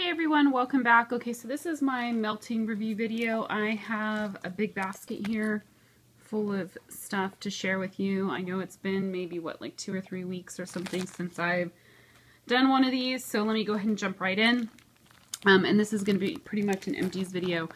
Hey everyone, welcome back. Okay, so this is my melting review video. I have a big basket here full of stuff to share with you. I know it's been maybe, like 2 or 3 weeks or something since I've done one of these, so let me go ahead and jump right in. And this is going to be pretty much an empties video.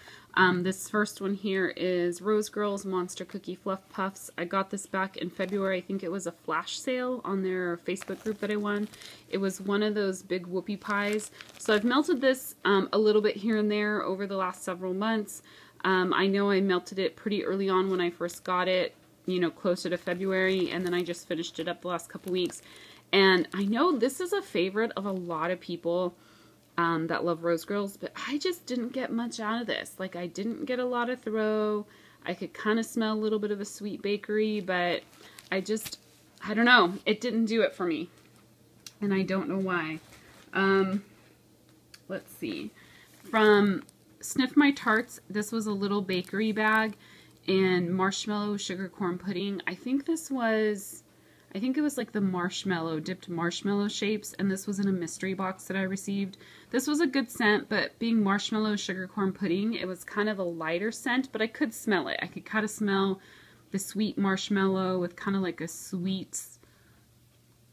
This first one here is Rose Girls Monster Cookie Fluff Puffs. I got this back in February. I think it was a flash sale on their Facebook group that I won. It was one of those big whoopie pies. So I've melted this a little bit here and there over the last several months. I know I melted it pretty early on when I first got it, you know, closer to February, and then I just finished it up the last couple weeks. And I know this is a favorite of a lot of people that love Rose Girls, but I just didn't get much out of this. Like, I didn't get a lot of throw. I could kind of smell a little bit of a sweet bakery, but I don't know. It didn't do it for me, and I don't know why. Let's see. From Sniff My Tarts, this was a little bakery bag in marshmallow sugar corn pudding. I think it was like the marshmallow, dipped marshmallow shapes, and this was in a mystery box that I received. This was a good scent, but being marshmallow sugar corn pudding, it was kind of a lighter scent, but I could smell it. I could kind of smell the sweet marshmallow with kind of like a sweet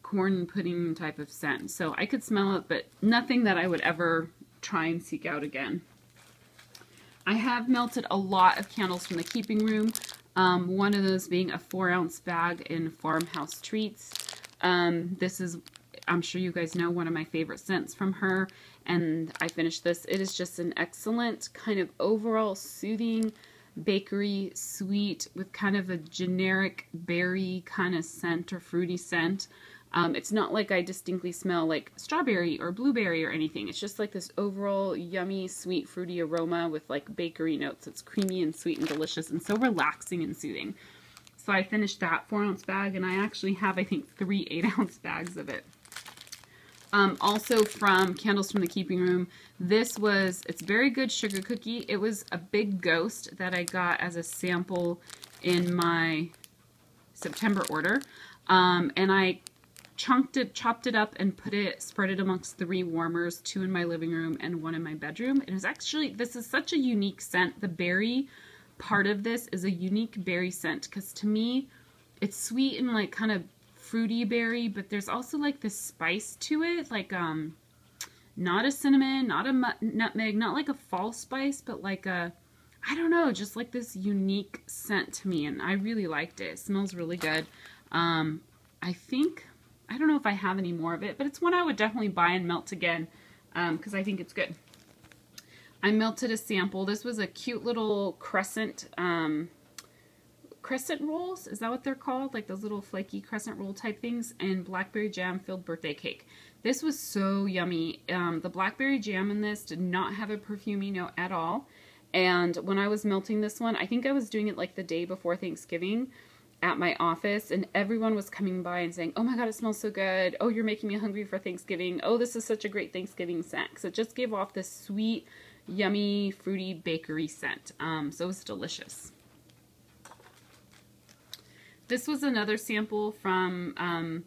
corn pudding type of scent. So I could smell it, but nothing that I would ever try and seek out again. I have melted a lot of candles from the Keeping Room. One of those being a 4-ounce bag in Farmhouse Treats. This is, I'm sure you guys know, one of my favorite scents from her, and I finished this. It is just an excellent kind of overall soothing bakery sweet with kind of a generic berry kind of scent or fruity scent. It's not like I distinctly smell like strawberry or blueberry or anything. It's just like this overall yummy, sweet, fruity aroma with like bakery notes. It's creamy and sweet and delicious and so relaxing and soothing. So I finished that 4-ounce bag, and I actually have, I think, 3 8-ounce bags of it. Also from Candles from the Keeping Room, it's very good sugar cookie. It was a big ghost that I got as a sample in my September order. And I chopped it up and spread it amongst 3 warmers, 2 in my living room and 1 in my bedroom. It was actually, this is such a unique scent. The berry part of this is a unique berry scent, because to me, it's sweet and like kind of fruity berry, but there's also like this spice to it, like not a cinnamon, not a nutmeg, not like a fall spice, but like a, I don't know, just like this unique scent to me, and I really liked it. It smells really good. I don't know if I have any more of it, but it's one I would definitely buy and melt again, because I think it's good. I melted a sample. This was a cute little crescent rolls. Is that what they're called? Like those little flaky crescent roll type things, and blackberry jam filled birthday cake. This was so yummy. The blackberry jam in this did not have a perfumey note at all. And when I was melting this one, I think I was doing it like the day before Thanksgiving at my office, and everyone was coming by and saying, "Oh my god, it smells so good. Oh, you're making me hungry for Thanksgiving. Oh, this is such a great Thanksgiving scent." So it just gave off this sweet, yummy, fruity bakery scent. So it was delicious. This was another sample from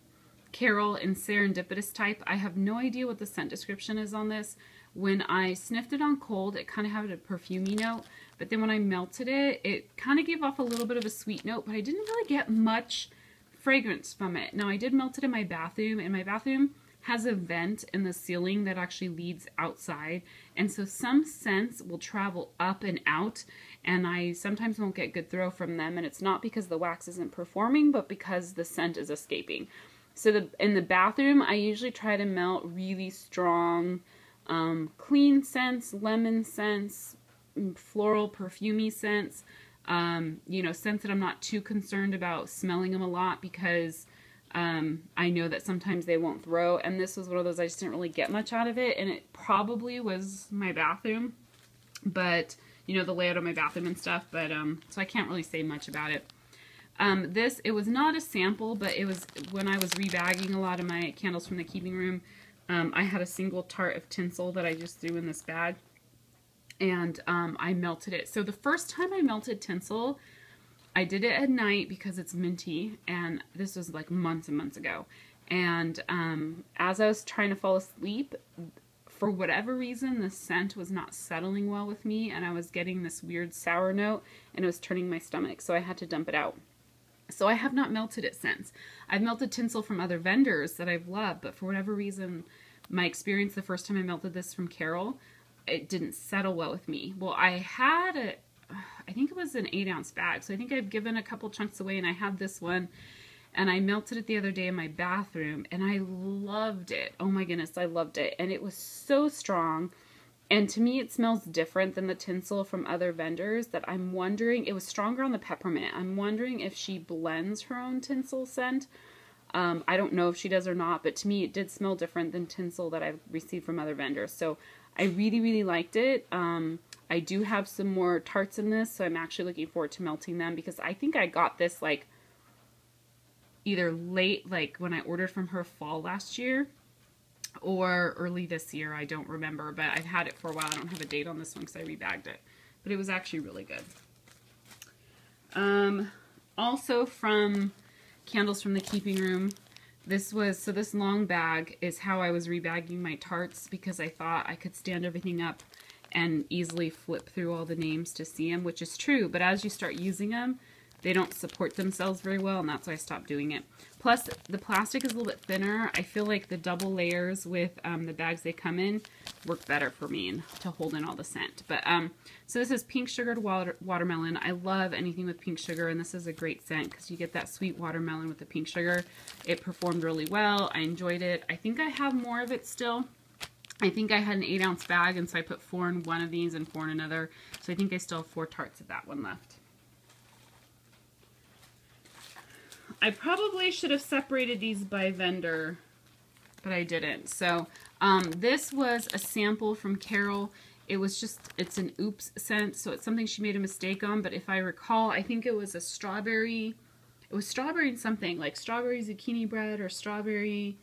Carol in Serendipitous Type. I have no idea what the scent description is on this. When I sniffed it on cold, it kind of had a perfumey note, but then when I melted it, it kind of gave off a little bit of a sweet note, but I didn't really get much fragrance from it. Now, I did melt it in my bathroom, and my bathroom has a vent in the ceiling that actually leads outside, and so some scents will travel up and out, and I sometimes won't get good throw from them, and it's not because the wax isn't performing, but because the scent is escaping. So in the bathroom, I usually try to melt really strong, clean scents, lemon scents, floral perfumey scents, you know, scents that I'm not too concerned about smelling them a lot, because I know that sometimes they won't throw, and this was one of those I just didn't really get much out of it, and it probably was my bathroom, but, you know, the layout of my bathroom and stuff, but, so I can't really say much about it. It was not a sample, but it was when I was rebagging a lot of my candles from the Keeping Room. I had a single tart of tinsel that I just threw in this bag, and I melted it. So the first time I melted tinsel, I did it at night because it's minty, and this was like months and months ago. And as I was trying to fall asleep, for whatever reason, the scent was not settling well with me, and I was getting this weird sour note, and it was turning my stomach, so I had to dump it out. So I have not melted it since. I've melted tinsel from other vendors that I've loved, but for whatever reason, my experience the first time I melted this from Carol, it didn't settle well with me. Well, I had I think it was an 8-ounce bag, so I think I've given a couple chunks away, and I had this one, and I melted it the other day in my bathroom, and I loved it. Oh my goodness, I loved it. And it was so strong. And to me, it smells different than the tinsel from other vendors that I'm wondering, it was stronger on the peppermint. I'm wondering if she blends her own tinsel scent. I don't know if she does or not, but to me, it did smell different than tinsel that I've received from other vendors. So I really, really liked it. I do have some more tarts in this, so I'm actually looking forward to melting them, because I think I got this like either late, like when I ordered from her fall last year, or early this year. I don't remember, but I've had it for a while. I don't have a date on this one because I rebagged it, but it was actually really good. Also from Candles from the Keeping Room, this long bag is how I was rebagging my tarts, because I thought I could stand everything up and easily flip through all the names to see them, which is true, but as you start using them, they don't support themselves very well, and that's why I stopped doing it. Plus, the plastic is a little bit thinner. I feel like the double layers with the bags they come in work better for me and to hold in all the scent. But so this is pink sugared watermelon. I love anything with pink sugar, and this is a great scent because you get that sweet watermelon with the pink sugar. It performed really well. I enjoyed it. I think I have more of it still. I think I had an 8-ounce bag, and so I put 4 in one of these and 4 in another. So I think I still have 4 tarts of that one left. I probably should have separated these by vendor, but I didn't. So this was a sample from Carol. It was just, it's an oops scent, so it's something she made a mistake on, but if I recall, I think it was a strawberry, it was strawberry and something, like strawberry zucchini bread or strawberry,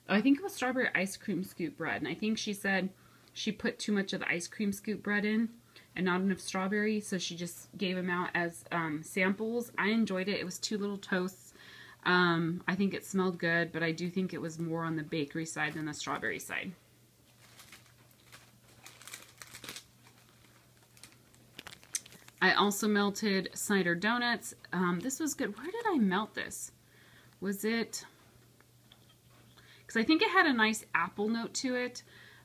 I think it was strawberry ice cream scoop bread, and I think she said she put too much of the ice cream scoop bread in and not enough strawberry, so she just gave them out as samples. I enjoyed it. It was 2 little toasts. I think it smelled good, but I do think it was more on the bakery side than the strawberry side. I also melted Snyder donuts. This was good. Where did I melt this? Was it... because I think it had a nice apple note to it.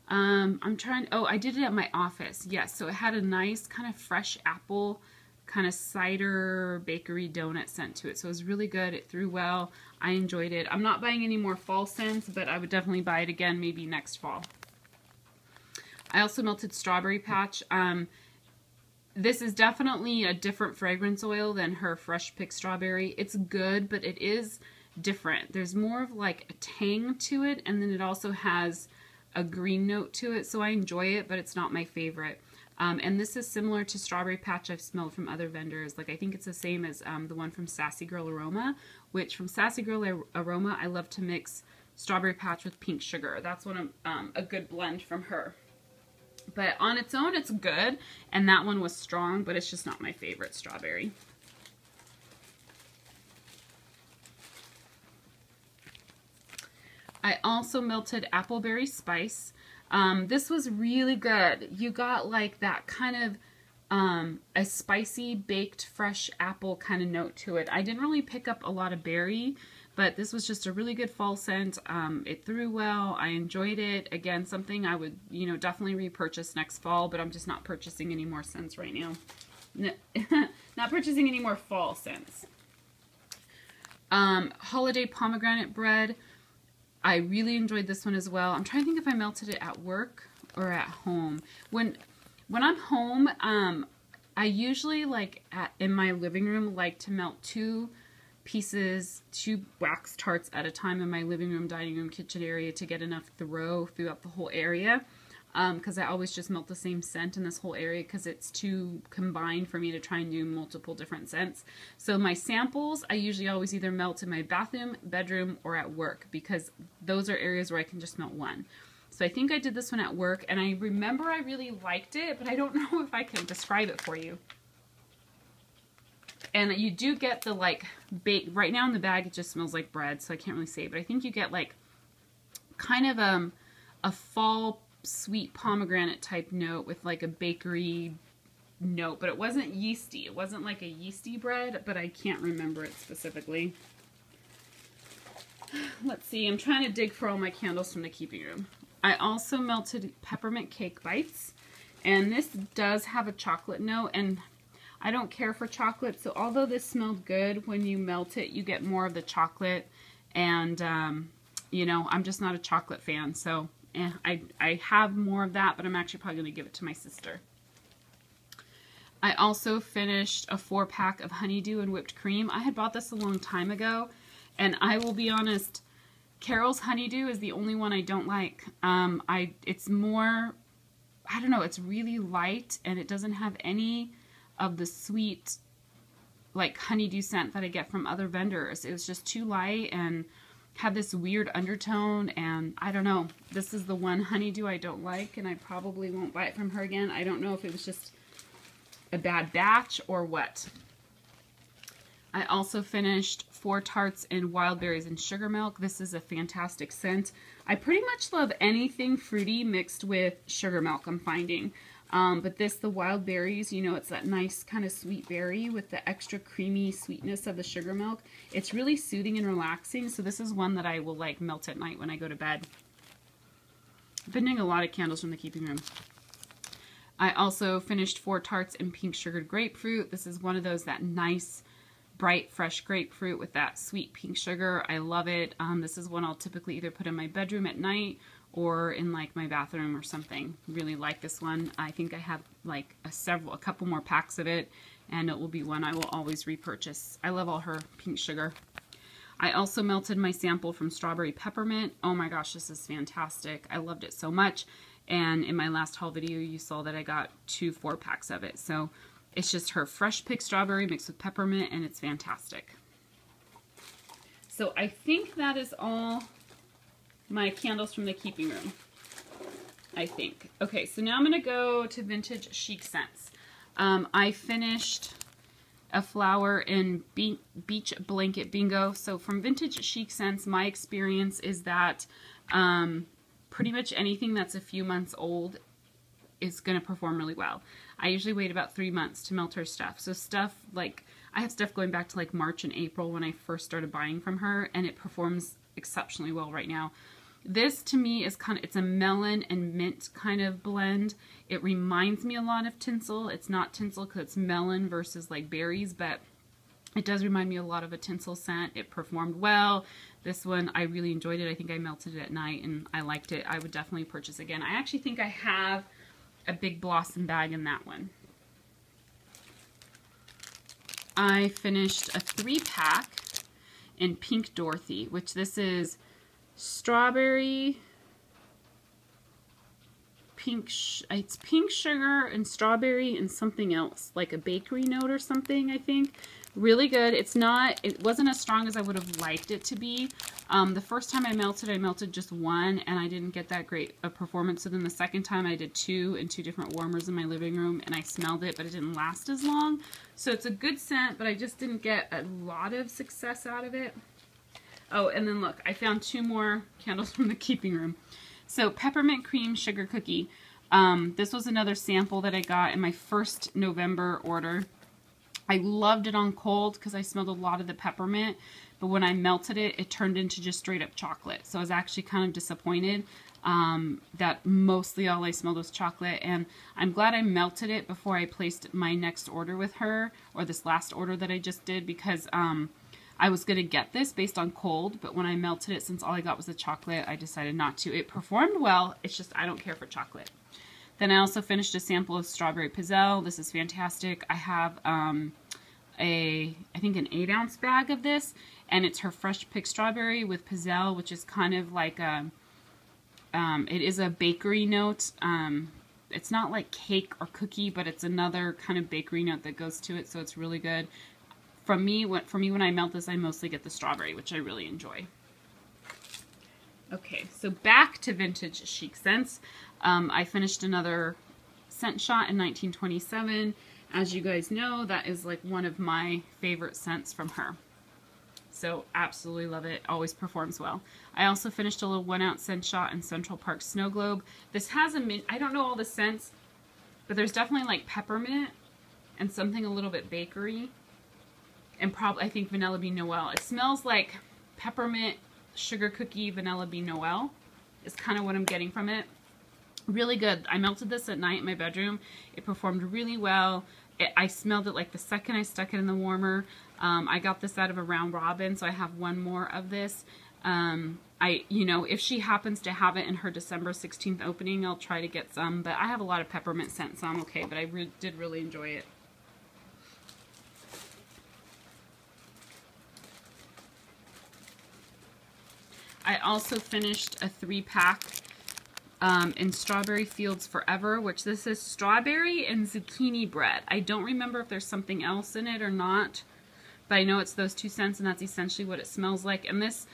I'm trying... oh, I did it at my office. Yes, so it had a nice kind of fresh apple kind of cider bakery donut scent to it. So it was really good. It threw well. I enjoyed it. I'm not buying any more fall scents, but I would definitely buy it again maybe next fall. I also melted Strawberry Patch. This is definitely a different fragrance oil than her Fresh Pick Strawberry. It's good, but it is different. There's more of like a tang to it, and then it also has a green note to it, so I enjoy it, but it's not my favorite. And this is similar to Strawberry Patch I've smelled from other vendors. Like I think it's the same as the one from Sassy Girl Aroma, which from Sassy Girl Aroma, I love to mix Strawberry Patch with pink sugar. That's one of a good blend from her. But on its own, it's good, and that one was strong, but it's just not my favorite strawberry. I also melted Appleberry Spice. This was really good. You got like that kind of a spicy baked fresh apple kind of note to it. I didn't really pick up a lot of berry, but this was just a really good fall scent. It threw well. I enjoyed it. Again, something I would, definitely repurchase next fall, but I'm just not purchasing any more scents right now. Not purchasing any more fall scents. Holiday Pomegranate Bread. I really enjoyed this one as well. I'm trying to think if I melted it at work or at home. When I'm home, I usually in my living room like to melt 2 wax tarts at a time in my living room, dining room, kitchen area to get enough throw throughout the whole area. Because I always just melt the same scent in this whole area because it's too combined for me to try and do multiple different scents. So my samples, I usually always either melt in my bathroom, bedroom, or at work because those are areas where I can just melt one. So I think I did this one at work, and I remember I really liked it, but I don't know if I can describe it for you. And you do get the bake, right now in the bag it just smells like bread, so I can't really say it, but I think you get kind of a fall sweet pomegranate type note with like a bakery note, but it wasn't yeasty. It wasn't like a yeasty bread, but I can't remember it specifically. Let's see, I'm trying to dig for all my candles from the keeping room. I also melted peppermint cake bites, and this does have a chocolate note, and I don't care for chocolate, so although this smelled good, when you melt it, you get more of the chocolate, and you know, I'm just not a chocolate fan, so I have more of that, but I'm actually probably going to give it to my sister. I also finished a 4-pack of honeydew and whipped cream. I had bought this a long time ago, and I will be honest, Carol's honeydew is the only one I don't like. It's more, I don't know, it's really light, and it doesn't have any of the sweet, like, honeydew scent that I get from other vendors. It was just too light and had this weird undertone, and I don't know. This is the one honeydew I don't like, and I probably won't buy it from her again. I don't know if it was just a bad batch or what. I also finished 4 tarts in wild berries and sugar milk. This is a fantastic scent. I pretty much love anything fruity mixed with sugar milk, I'm finding. But this, the wild berries, you know, it's that nice kind of sweet berry with the extra creamy sweetness of the sugar milk. It's really soothing and relaxing, so this is one that I will like melt at night when I go to bed. I've been doing a lot of candles from the keeping room. I also finished 4 tarts in pink sugared grapefruit. This is one of those, that nice, bright, fresh grapefruit with that sweet pink sugar. I love it. This is one I'll typically either put in my bedroom at night or in like my bathroom or something. Really like this one. I think I have like a couple more packs of it, and it will be one I will always repurchase. I love all her pink sugar. I also melted my sample from Strawberry Peppermint. Oh my gosh, this is fantastic. I loved it so much. And in my last haul video, you saw that I got 2 4-packs of it. So it's just her fresh picked strawberry mixed with peppermint, and it's fantastic. So I think that is all my candles from the keeping room, I think. Okay, so now I'm going to go to Vintage Chic Scents. I finished a flower in Beach Blanket Bingo. So from Vintage Chic Scents, my experience is that pretty much anything that's a few months old is going to perform really well. I usually wait about 3 months to melt her stuff. So stuff like, I have stuff going back to like March and April when I first started buying from her, and it performs exceptionally well right now. This to me is it's a melon and mint kind of blend. It reminds me a lot of tinsel. It's not tinsel because it's melon versus like berries, but it does remind me a lot of a tinsel scent. It performed well. This one, I really enjoyed it. I think I melted it at night and I liked it. I would definitely purchase again. I actually think I have a Big Blossom bag in that one. I finished a 3-pack in Pink Dorothy, which this is strawberry, it's pink sugar and strawberry and something else, like a bakery note or something, I think. Really good. It wasn't as strong as I would have liked it to be. The first time I melted just 1, and I didn't get that great a performance. So then the second time I did 2 in 2 different warmers in my living room, and I smelled it, but it didn't last as long. So it's a good scent, but I just didn't get a lot of success out of it. Oh, and then look, I found 2 more candles from the keeping room. So Peppermint Cream Sugar Cookie. This was another sample that I got in my first November order. I loved it on cold because I smelled a lot of the peppermint, but when I melted it, it turned into just straight up chocolate. So I was actually kind of disappointed that mostly all I smelled was chocolate, and I'm glad I melted it before I placed my next order with her, or this last order that I just did, because I was going to get this based on cold, but when I melted it, since all I got was the chocolate, I decided not to. It performed well, it's just I don't care for chocolate. Then I also finished a sample of Strawberry Pizzelle. This is fantastic. I have I think an 8-ounce bag of this, and it's her fresh picked strawberry with Pizzelle, which is kind of like it is a bakery note. It's not like cake or cookie, but it's another kind of bakery note that goes to it, so it's really good. For me, when I melt this, I mostly get the strawberry, which I really enjoy. Okay, so back to Vintage Chic Scents. I finished another scent shot in 1927. As you guys know, that is like one of my favorite scents from her. So absolutely love it. Always performs well. I also finished a little 1 ounce scent shot in Central Park Snow Globe. This has a mint. I don't know all the scents, but there's definitely like peppermint and something a little bit bakery. And probably, I think, Vanilla Bean Noel. It smells like peppermint, sugar cookie, Vanilla Bean Noel is kind of what I'm getting from it. Really good. I melted this at night in my bedroom. It performed really well. I smelled it like the second I stuck it in the warmer. I got this out of a round robin, so I have one more of this. You know, if she happens to have it in her December 16th opening, I'll try to get some. But I have a lot of peppermint scent, so I'm okay. But I did really enjoy it. I also finished a 3-pack in Strawberry Fields Forever, which this is strawberry and zucchini bread. I don't remember if there's something else in it or not, but I know it's those 2 scents, and that's essentially what it smells like. And this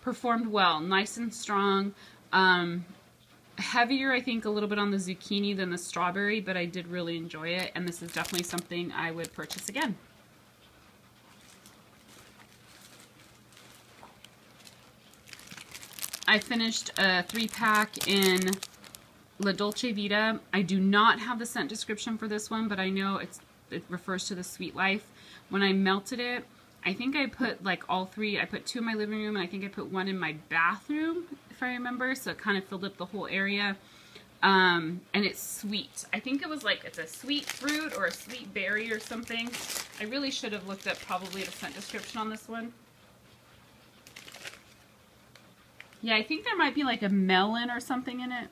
performed well, nice and strong. Heavier, I think, a little bit on the zucchini than the strawberry, but I did really enjoy it, and this is definitely something I would purchase again. I finished a 3-pack in La Dolce Vita. I do not have the scent description for this one, but I know it refers to the Sweet Life. When I melted it, I think I put like all 3. I put 2 in my living room, and I think I put 1 in my bathroom, if I remember. So it kind of filled up the whole area. And it's sweet. I think it was like it's a sweet fruit or a sweet berry or something. I really should have looked up probably the scent description on this one. Yeah, I think there might be like a melon or something in it.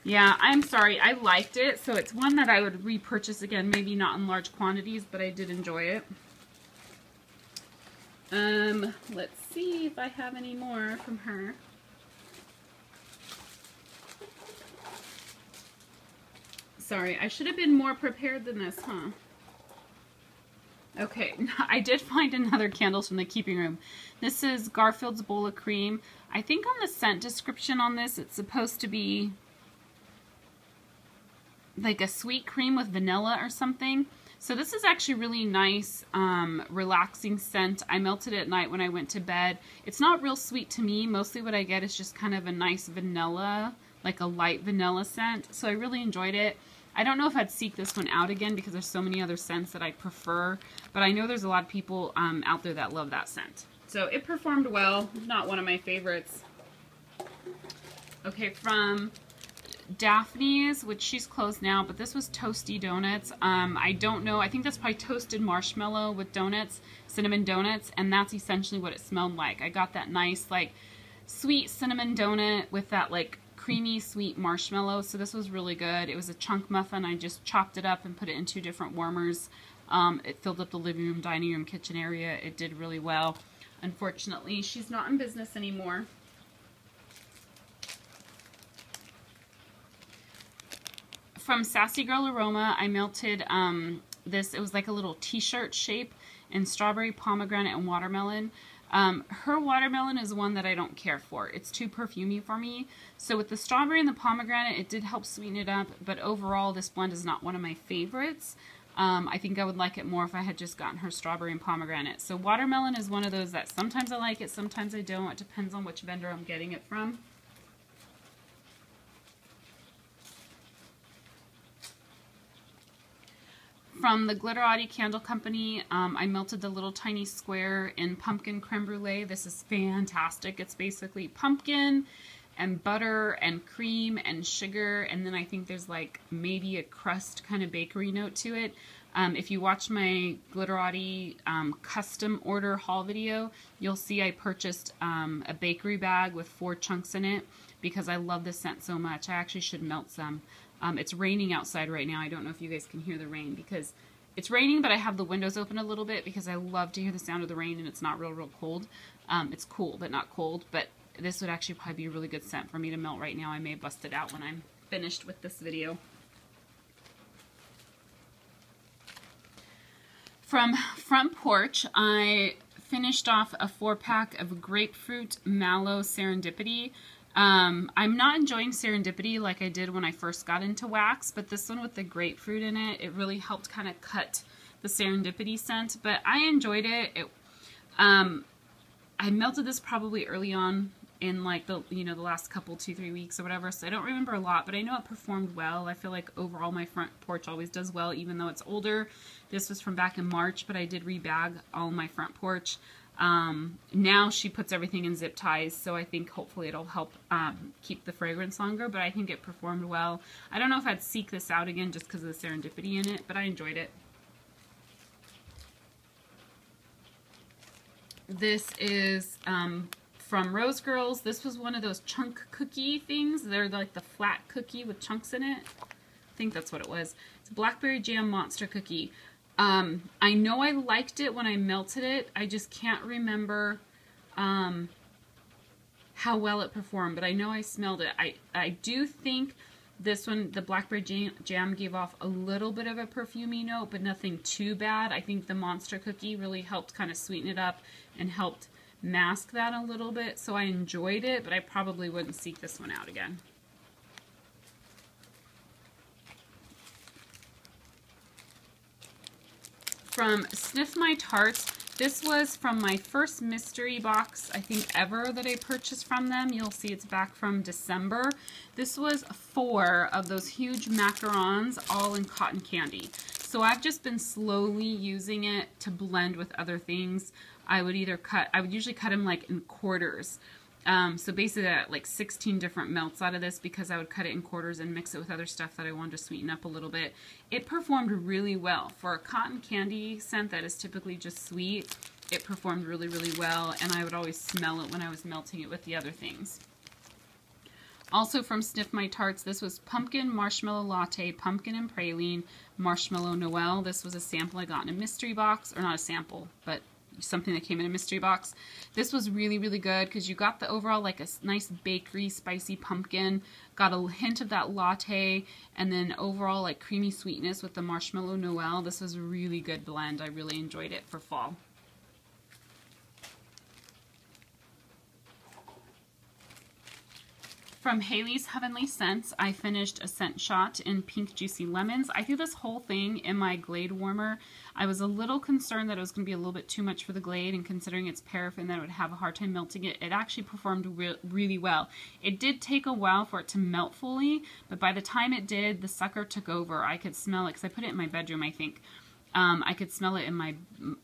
Yeah, I'm sorry. I liked it, so it's one that I would repurchase again. Maybe not in large quantities, but I did enjoy it. Let's see if I have any more from her. Sorry, I should have been more prepared than this, huh? Okay, I did find another Candles from the Keeping Room. This is Garfield's Bowl of Cream. I think on the scent description on this, it's supposed to be like a sweet cream with vanilla or something. So this is actually really nice, relaxing scent. I melted it at night when I went to bed. It's not real sweet to me. Mostly what I get is just kind of a nice vanilla, like a light vanilla scent. So I really enjoyed it. I don't know if I'd seek this one out again because there's so many other scents that I prefer, but I know there's a lot of people out there that love that scent. So it performed well, not one of my favorites. Okay, from Daphne's, which she's closed now, but this was Toasty Donuts. I don't know, I think that's probably toasted marshmallow with donuts, cinnamon donuts, and that's essentially what it smelled like. I got that nice, like, sweet cinnamon donut with that, like, creamy sweet marshmallow. So this was really good. It was a chunk muffin. I just chopped it up and put it in 2 different warmers. It filled up the living room, dining room, kitchen area. It did really well. Unfortunately, she's not in business anymore. From Sassy Girl Aroma, I melted this. It was like a little t-shirt shape in strawberry, pomegranate, and watermelon. Her watermelon is one that I don't care for. It's too perfumey for me. So with the strawberry and the pomegranate, it did help sweeten it up, but overall this blend is not one of my favorites. I think I would like it more if I had just gotten her strawberry and pomegranate. So watermelon is one of those that sometimes I like it, sometimes I don't. It depends on which vendor I'm getting it from. From the Glitterati Candle Company, I melted the little tiny square in pumpkin creme brulee. This is fantastic. It's basically pumpkin and butter and cream and sugar, and then I think there's like maybe a crust kind of bakery note to it. If you watch my Glitterati custom order haul video, you'll see I purchased a bakery bag with 4 chunks in it because I love this scent so much. I actually should melt some. It's raining outside right now. I don't know if you guys can hear the rain because it's raining, but I have the windows open a little bit because I love to hear the sound of the rain and it's not real cold. It's cool, but not cold. But this would actually probably be a really good scent for me to melt right now. I may bust it out when I'm finished with this video. From Front Porch, I finished off a 4-pack of Grapefruit Mallow Serendipity. I'm not enjoying Serendipity like I did when I first got into wax, but this one with the grapefruit in it, it really helped kind of cut the Serendipity scent, but I enjoyed it. I melted this probably early on in like the, you know, the last couple 2-3 weeks or whatever, so I don't remember a lot, but I know it performed well. I feel like overall my front porch always does well, even though it's older. This was from back in March, but I did rebag all my front porch. Now she puts everything in zip ties, so I think hopefully it'll help keep the fragrance longer, but I think it performed well. I don't know if I'd seek this out again just because of the serendipity in it, but I enjoyed it. This is from Rose Girls. This was one of those chunk cookie things. They're like the flat cookie with chunks in it. I think that's what it was. It's a blackberry jam monster cookie. I know I liked it when I melted it. I just can't remember how well it performed, but I know I smelled it. I do think this one, the blackberry jam, gave off a little bit of a perfumey note, but nothing too bad. I think the monster cookie really helped kind of sweeten it up and helped mask that a little bit, so I enjoyed it, but I probably wouldn't seek this one out again. From Sniff My Tarts, this was from my first mystery box, I think ever, that I purchased from them. You'll see it's back from December. This was 4 of those huge macarons, all in cotton candy. So I've just been slowly using it to blend with other things. I would usually cut them like in quarters. So basically I got like 16 different melts out of this because I would cut it in quarters and mix it with other stuff that I wanted to sweeten up a little bit. It performed really well. For a cotton candy scent that is typically just sweet, it performed really, really well, and I would always smell it when I was melting it with the other things. Also from Sniff My Tarts, this was Pumpkin Marshmallow Latte, Pumpkin and Praline, Marshmallow Noel. This was a sample I got in a mystery box, or not a sample, but something that came in a mystery box. This was really, really good because you got the overall like a nice bakery spicy pumpkin, got a hint of that latte, and then overall like creamy sweetness with the Marshmallow Noel. This was a really good blend. I really enjoyed it for fall. From Haley's Heavenly Scents, I finished a scent shot in Pink Juicy Lemons. I threw this whole thing in my Glade warmer. I was a little concerned that it was going to be a little bit too much for the Glade, and considering it's paraffin that it would have a hard time melting it, it actually performed really well. It did take a while for it to melt fully, but by the time it did, the sucker took over. I could smell it because I put it in my bedroom, I think. I could smell it in my,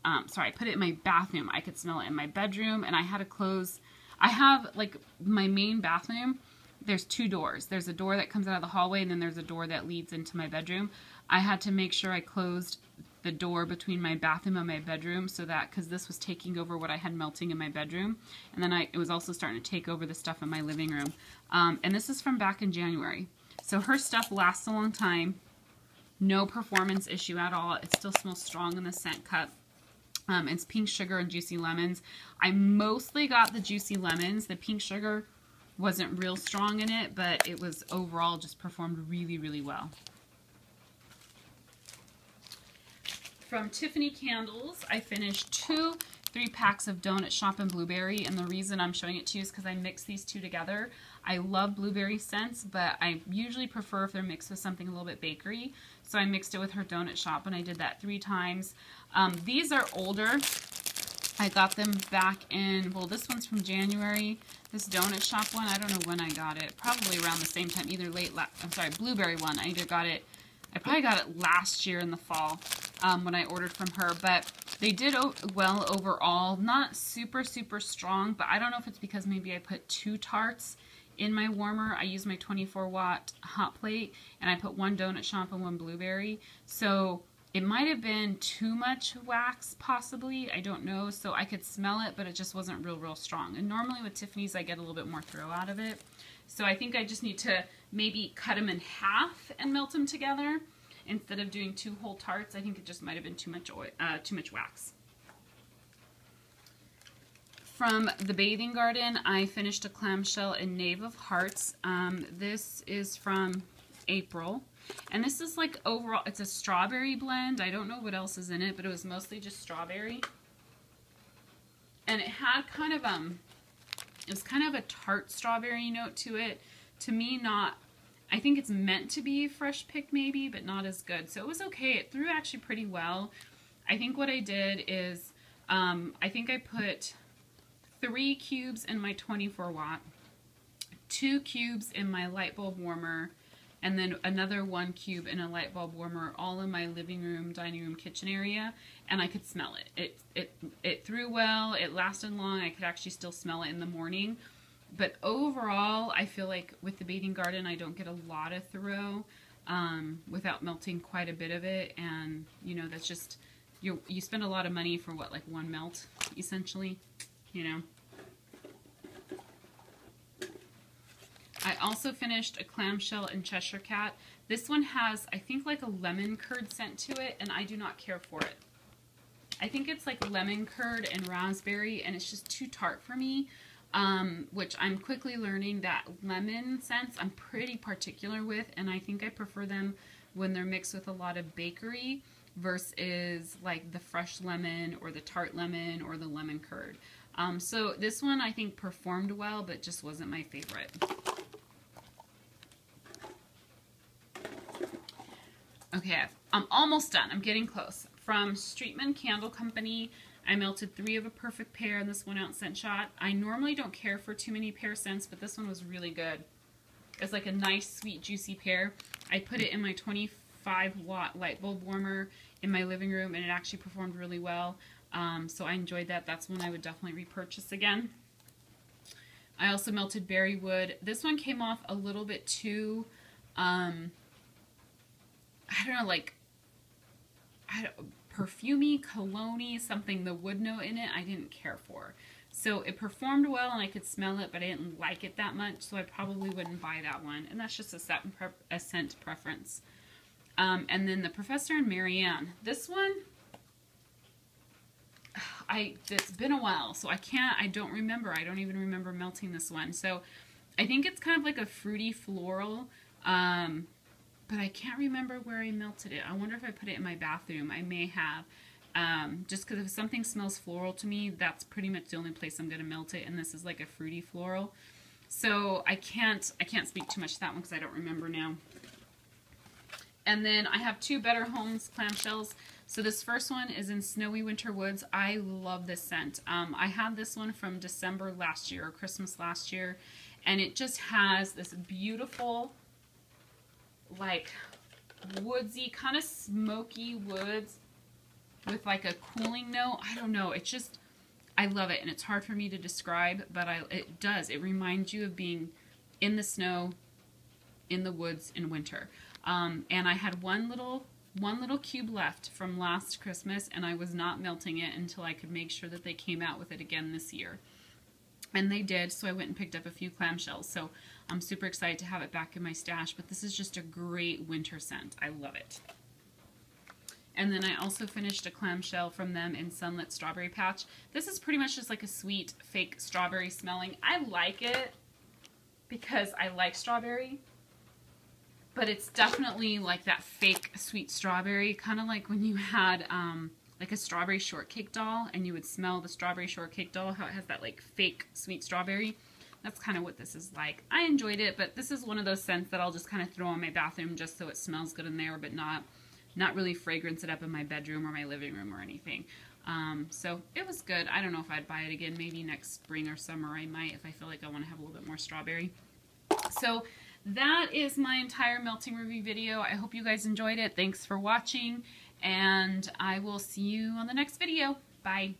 I put it in my bathroom. I could smell it in my bedroom, and I had to close. I have, like, my main bathroom. There's 2 doors. There's a door that comes out of the hallway, and then there's a door that leads into my bedroom. I had to make sure I closed the door between my bathroom and my bedroom so that, because this was taking over what I had melting in my bedroom, and then it was also starting to take over the stuff in my living room. And this is from back in January. So her stuff lasts a long time. No performance issue at all. It still smells strong in the scent cup. It's pink sugar and juicy lemons. I mostly got the juicy lemons. The pink sugar wasn't real strong in it, but it was overall just performed really, really well. From Tiffany Candles, I finished 2 3-packs of Donut Shop and Blueberry, and the reason I'm showing it to you is because I mixed these 2 together. I love blueberry scents, but I usually prefer if they're mixed with something a little bit bakery, so I mixed it with her Donut Shop, and I did that 3 times. These are older. I got them back in, well, this one's from January. This Donut Shop one, I don't know when I got it. Probably around the same time, either blueberry one. I probably got it last year in the fall when I ordered from her. But they did well overall. Not super, super strong, but I don't know if it's because maybe I put 2 tarts in my warmer. I used my 24-watt hot plate, and I put 1 Donut Shop and 1 blueberry. So it might have been too much wax, possibly. I don't know. So I could smell it, but it just wasn't real strong. And normally with Tiffany's, I get a little bit more throw out of it. So I think I just need to maybe cut them in half and melt them together instead of doing 2 whole tarts. I think it just might have been too much wax. From the Bathing Garden, I finished a clamshell in Knave of Hearts. This is from April. And this is like overall, it's a strawberry blend. I don't know what else is in it, but it was mostly just strawberry. And it had kind of, it was kind of a tart strawberry note to it. To me, I think it's meant to be fresh picked maybe, but not as good. So it was okay. It threw actually pretty well. I think what I did is, I think I put 3 cubes in my 24 watt, 2 cubes in my light bulb warmer, and then another 1 cube in a light bulb warmer, all in my living room, dining room, kitchen area, and I could smell it. It threw well, it lasted long, I could actually still smell it in the morning. But overall, I feel like with the Bathing Garden, I don't get a lot of throw without melting quite a bit of it, and you know, that's just, you spend a lot of money for what, like 1 melt, essentially, you know. I also finished a clamshell in Cheshire Cat. This one has, I think, like a lemon curd scent to it, and I do not care for it. I think it's like lemon curd and raspberry, and it's just too tart for me, which I'm quickly learning that lemon scents I'm pretty particular with, and I think I prefer them when they're mixed with a lot of bakery versus like the fresh lemon or the tart lemon or the lemon curd. So this one I think performed well, but just wasn't my favorite. Okay, I'm almost done. I'm getting close. From Streetman Candle Company, I melted 3 of a perfect pair in this 1 ounce scent shot. I normally don't care for too many pear scents, but this one was really good. It's like a nice, sweet, juicy pear. I put it in my 25 watt light bulb warmer in my living room, and it actually performed really well. So I enjoyed that. That's one I would definitely repurchase again. I also melted berrywood. This one came off a little bit too, I don't know, like, perfumey, cologne-y, something, the wood note in it, I didn't care for. So it performed well and I could smell it, but I didn't like it that much, so I probably wouldn't buy that one. And that's just a scent preference. And then the Professor and Marianne. This one, it's been a while, so I don't remember. I don't even remember melting this one. So I think it's kind of like a fruity floral, but I can't remember where I melted it. I wonder if I put it in my bathroom. I may have. Just because if something smells floral to me, that's pretty much the only place I'm going to melt it, and this is like a fruity floral. So I can't speak too much to that one because I don't remember now. And then I have 2 Better Homes clamshells. So this first one is in Snowy Winter Woods. I love this scent. I had this one from December last year, or Christmas last year, and it just has this beautiful, like, woodsy, kind of smoky woods with like a cooling note. I don't know, it's just, I love it, and it's hard for me to describe, but it does. It reminds you of being in the snow, in the woods in winter. And I had one little cube left from last Christmas, and I was not melting it until I could make sure that they came out with it again this year. And they did, so I went and picked up a few clamshells. So I'm super excited to have it back in my stash, but this is just a great winter scent. I love it. And then I also finished a clamshell from them in Sunlit Strawberry Patch. This is pretty much just like a sweet, fake strawberry smelling. I like it because I like strawberry, but it's definitely like that fake sweet strawberry, kind of like when you had like a strawberry shortcake doll and you would smell the strawberry shortcake doll, how it has that like fake sweet strawberry. That's kind of what this is like. I enjoyed it, but this is one of those scents that I'll just kind of throw in my bathroom just so it smells good in there, but not really fragrance it up in my bedroom or my living room or anything. So it was good. I don't know if I'd buy it again. Maybe next spring or summer I might, if I feel like I want to have a little bit more strawberry. So that is my entire melting review video. I hope you guys enjoyed it. Thanks for watching, and I will see you on the next video. Bye.